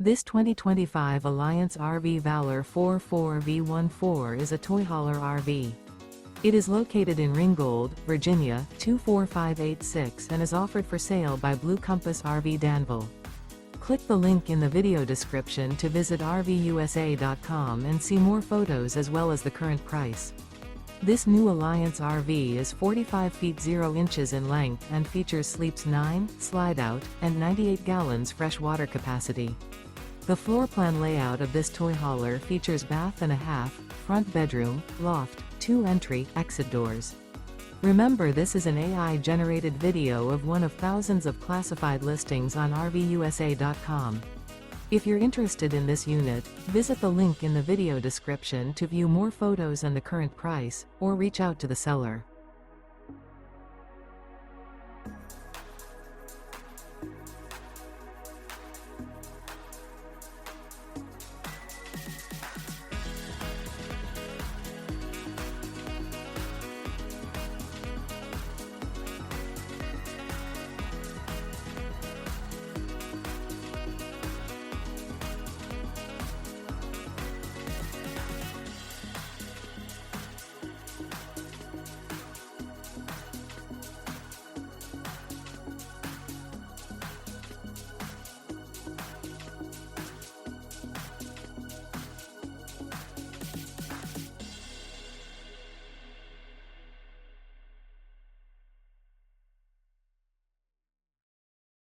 This 2025 Alliance RV Valor 44V14 is a toy hauler RV. It is located in Ringgold, Virginia, 24586 and is offered for sale by Blue Compass RV Danville. Click the link in the video description to visit RVUSA.com and see more photos as well as the current price. This new Alliance RV is 45 feet 0 inches in length and features sleeps 9, slide-out, and 98 gallons fresh water capacity. The floor plan layout of this toy hauler features bath and a half, front bedroom, loft, 2 entry, exit doors. Remember, this is an AI-generated video of one of thousands of classified listings on RVUSA.com. If you're interested in this unit, visit the link in the video description to view more photos and the current price, or reach out to the seller.